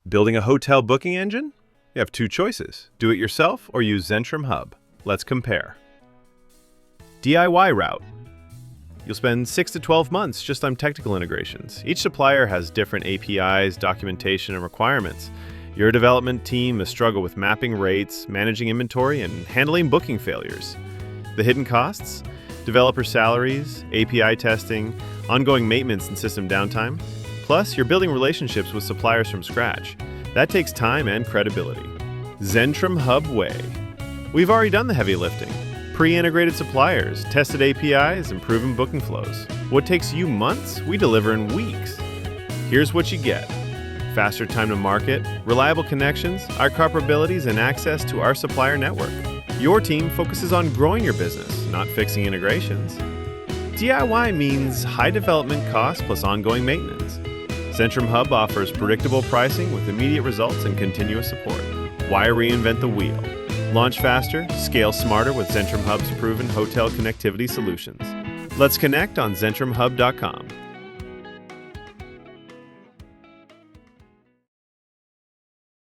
Building a hotel booking engine? You have two choices. Do it yourself or use ZentrumHub. Let's compare. DIY route. You'll spend 6 to 12 months just on technical integrations. Each supplier has different APIs, documentation, and requirements. Your development team must struggle with mapping rates, managing inventory, and handling booking failures. The hidden costs? Developer salaries, API testing, ongoing maintenance and system downtime. Plus, you're building relationships with suppliers from scratch. That takes time and credibility. ZentrumHub Way. We've already done the heavy lifting. Pre-integrated suppliers, tested APIs, and proven booking flows. What takes you months, we deliver in weeks. Here's what you get. Faster time to market, reliable connections, our interoperabilities, and access to our supplier network. Your team focuses on growing your business, not fixing integrations. DIY means high development costs plus ongoing maintenance. ZentrumHub offers predictable pricing with immediate results and continuous support. Why reinvent the wheel? Launch faster, scale smarter with ZentrumHub's proven hotel connectivity solutions. Let's connect on ZentrumHub.com.